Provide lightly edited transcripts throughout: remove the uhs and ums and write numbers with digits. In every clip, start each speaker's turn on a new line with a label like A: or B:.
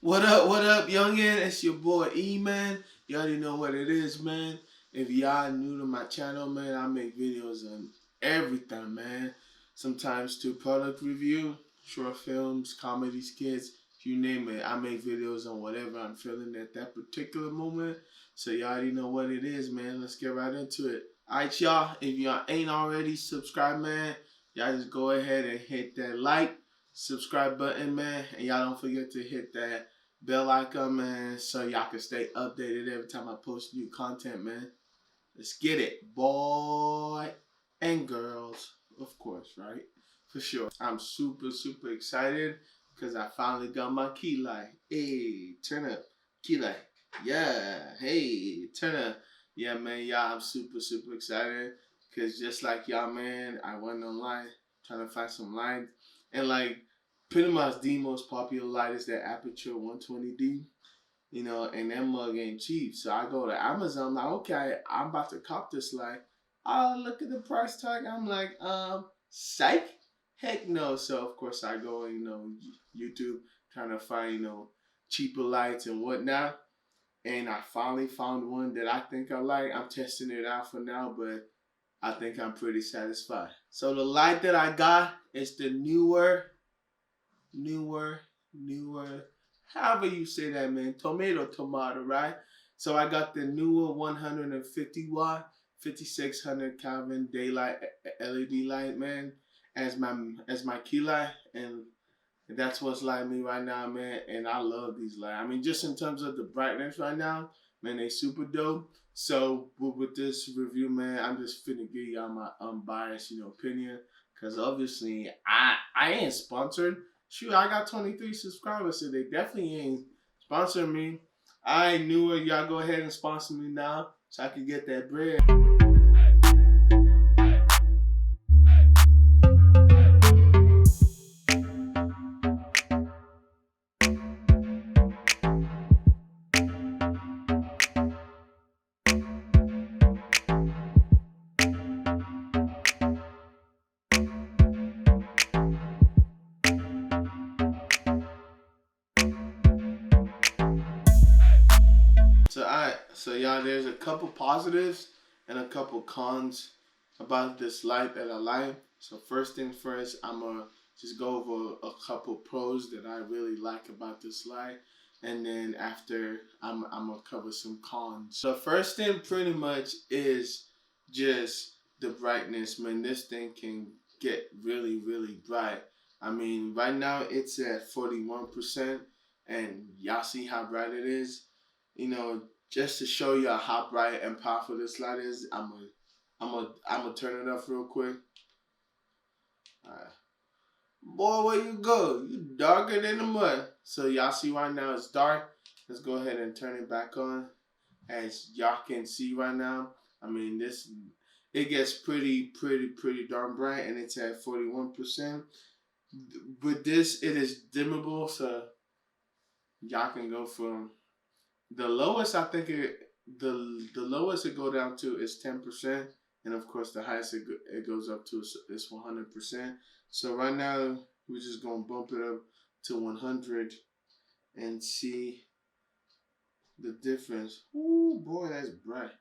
A: What up, youngin? It's your boy E, man. You already know what it is, man. If y'all new to my channel, man, I make videos on everything, man. Sometimes to product review, short films, comedy skits, you name it. I make videos on whatever I'm feeling at that particular moment. So y'all already know what it is, man. Let's get right into it. Alright, y'all. If y'all ain't already subscribed, man, y'all just go ahead and hit that like, subscribe button, man. And y'all don't forget to hit that bell icon, man, so y'all can stay updated every time I post new content, man. Let's get it, boy and girls, of course, right? For sure. I'm super excited because I finally got my key light. Hey, turn up. Key light. Yeah. Hey, turn up. Yeah, man, y'all, I'm super excited because just like y'all, man, I went online trying to find some lines and like pretty much the most popular light is that Aperture 120D, and that mug ain't cheap. So I go to Amazon, I'm like, okay, I'm about to cop this light. Oh, look at the price tag. I'm like, psych? Heck no. So of course I go, YouTube trying to find, cheaper lights and whatnot. And I finally found one that I think I like. I'm testing it out for now, but I think I'm pretty satisfied. So the light that I got is the newer, however you say that, man. Tomato, right? So I got the Neewer 150 watt, 5600 Kelvin daylight LED light, man, as my key light, and that's what's lighting me right now, man. And I love these lights. I mean, just in terms of the brightness right now, man, they super dope. So with this review, man, I'm just finna give y'all my unbiased, opinion, because obviously I ain't sponsored. Shoot, I got 23 subscribers, so they definitely ain't sponsoring me. I knew it. Y'all go ahead and sponsor me now, so I can get that bread. So y'all, there's a couple positives and a couple cons about this light that I like. So first thing first, I'm gonna just go over a couple pros that I really like about this light, and then after I'm gonna cover some cons. So first thing pretty much is just the brightness. Man, this thing can get really bright. I mean, right now it's at 41%, and y'all see how bright it is. Just to show you how bright and powerful this light is, I'm gonna turn it up real quick. All right. Boy, where you go? You darker than the mud. So y'all see right now it's dark. Let's go ahead and turn it back on. As y'all can see right now, I mean it gets pretty darn bright, and it's at 41%. With this, it is dimmable, so y'all can go from the lowest. I think the lowest it go down to is 10%, and of course the highest it goes up to is 100%. So right now we're just gonna bump it up to 100 and see the difference. Ooh, boy, that's bright.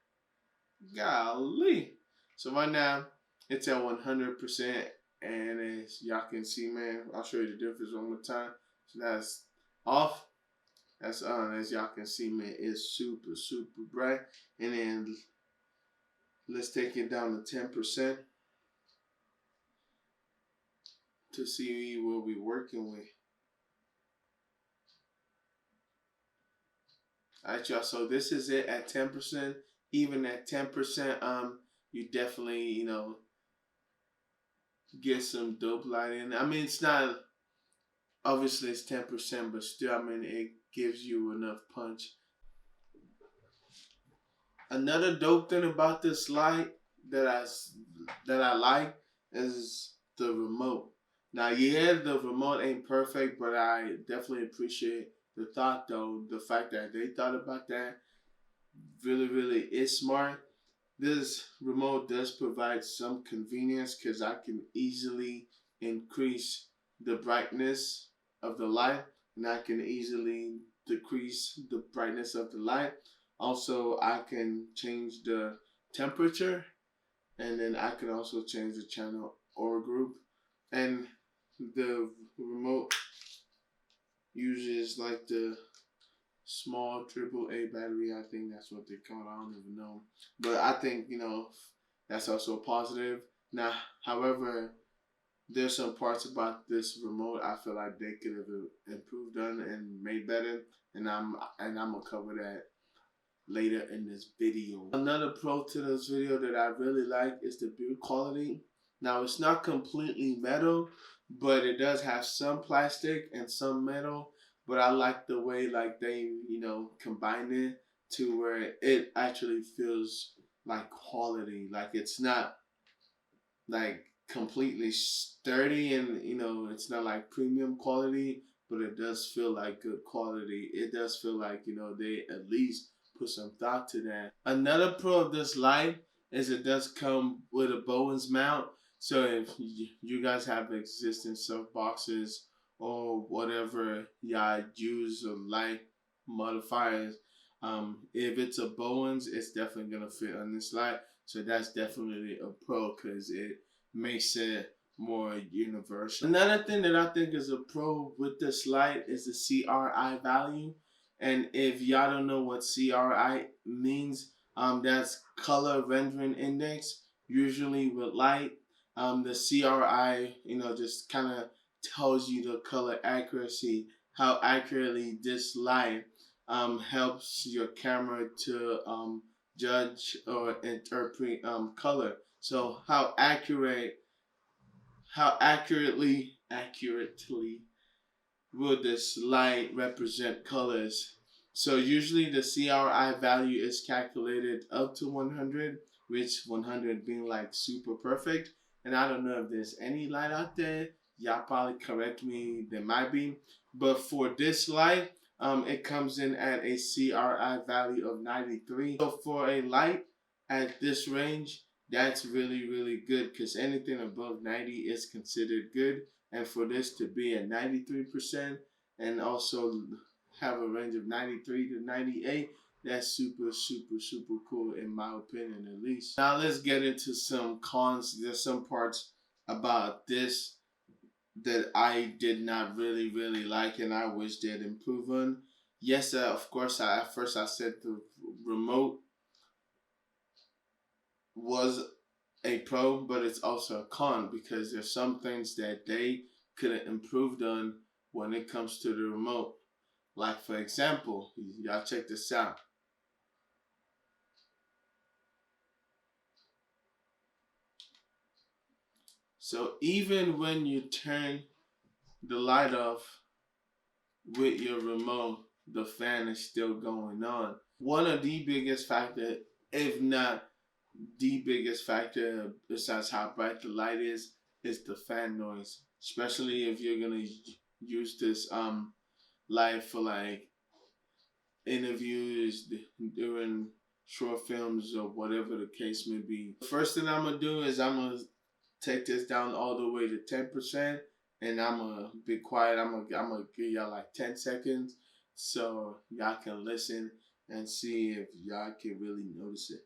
A: Golly. So right now it's at 100%, and as y'all can see, man, I'll show you the difference one more time. So that's off. That's on. As y'all can see, man, it's super bright. And then let's take it down to 10% to see what we're working with. Alright, y'all. So this is it at 10%. Even at 10%, you definitely, get some dope lighting. I mean, it's not, obviously it's 10%, but still, I mean, it gives you enough punch. Another dope thing about this light that I like is the remote. Now, yeah, the remote ain't perfect, but I definitely appreciate the thought, though. The fact that they thought about that really is smart. This remote does provide some convenience because I can easily increase the brightness of the light. and I can easily decrease the brightness of the light. Also, I can change the temperature, and then I can also change the channel or group. And the remote uses like the small AAA battery. I think that's what they call it. I don't even know. But I think, that's also positive. Now, however, there's some parts about this remote I feel like they could have improved on and made better. And I'm gonna cover that later in this video. Another pro to this video that I really like is the build quality. Now it's not completely metal, but it does have some plastic and some metal. But I like the way like they, combine it to where it actually feels like quality. Like it's not like completely sturdy, and it's not like premium quality, but it does feel like good quality. It does feel like they at least put some thought to that. Another pro of this light is it does come with a Bowens mount. So if you guys have existing surf boxes or whatever y'all use or light modifiers, if it's a Bowens, it's definitely gonna fit on this light. So that's definitely a pro because it makes it more universal. Another thing that I think is a pro with this light is the CRI value. And if y'all don't know what CRI means, that's color rendering index. Usually with light, the CRI, just kind of tells you the color accuracy, how accurately this light helps your camera to judge or interpret color. So how accurately will this light represent colors? So usually the CRI value is calculated up to 100, which 100 being like super perfect. And I don't know if there's any light out there. Y'all probably correct me. There might be. But for this light, it comes in at a CRI value of 93. So for a light at this range, that's really, really good because anything above 90 is considered good. And for this to be at 93% and also have a range of 93 to 98, that's super, super, super cool in my opinion at least. Now let's get into some cons. There's some parts about this that I did not really, really like and I wish they'd improve on. Yes, of course, at first I said the remote was a pro, but it's also a con because there's some things that they could have improved on when it comes to the remote. Like for example, y'all check this out. So even when you turn the light off with your remote, the fan is still going on. One of the biggest factor, if not the biggest factor besides how bright the light is the fan noise. Especially if you're gonna use this light for like interviews during short films or whatever the case may be. The first thing I'm gonna do is I'm gonna take this down all the way to 10%, and I'm gonna be quiet. I'm gonna give y'all like 10 seconds so y'all can listen and see if y'all can really notice it.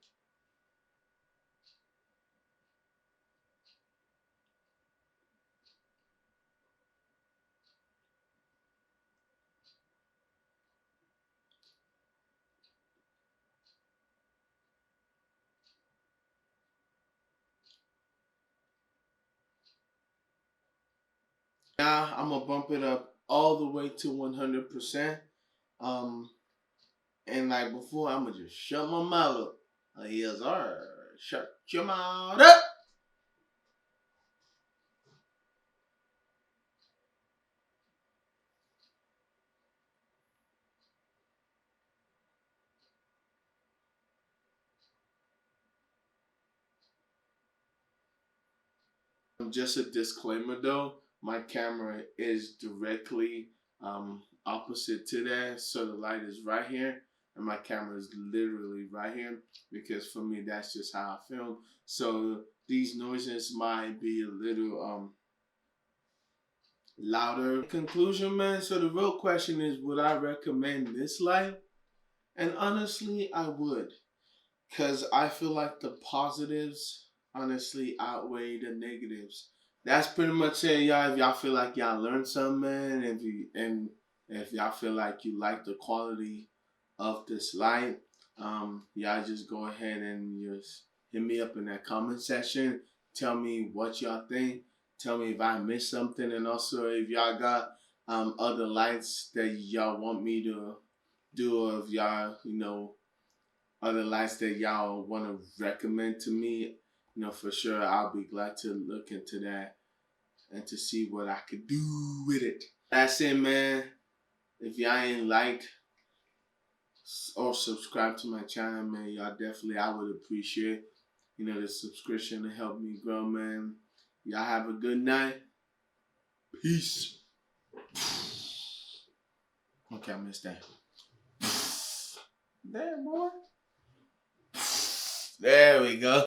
A: Now I'm gonna bump it up all the way to 100%. Um, and like before, I'm gonna just shut my mouth up. Yes, sir. Shut your mouth up. Just a disclaimer though, my camera is directly opposite to that, so the light is right here, and my camera is literally right here because for me that's just how I film. So these noises might be a little louder. Conclusion, man. So the real question is, would I recommend this light? And honestly, I would. Because I feel like the positives honestly outweigh the negatives. That's pretty much it, y'all. If y'all feel like y'all learned something, man, if y'all feel like you like the quality of this light, y'all just go ahead and just hit me up in that comment section. Tell me what y'all think. Tell me if I missed something, and also if y'all got other lights that y'all want me to do, or if y'all other lights that y'all want to recommend to me, for sure I'll be glad to look into that and to see what I could do with it. That's it, man. If y'all ain't like or subscribe to my channel, man, y'all definitely, I would appreciate, the subscription to help me grow, man. Y'all have a good night. Peace. Okay, I missed that. There, boy. There we go.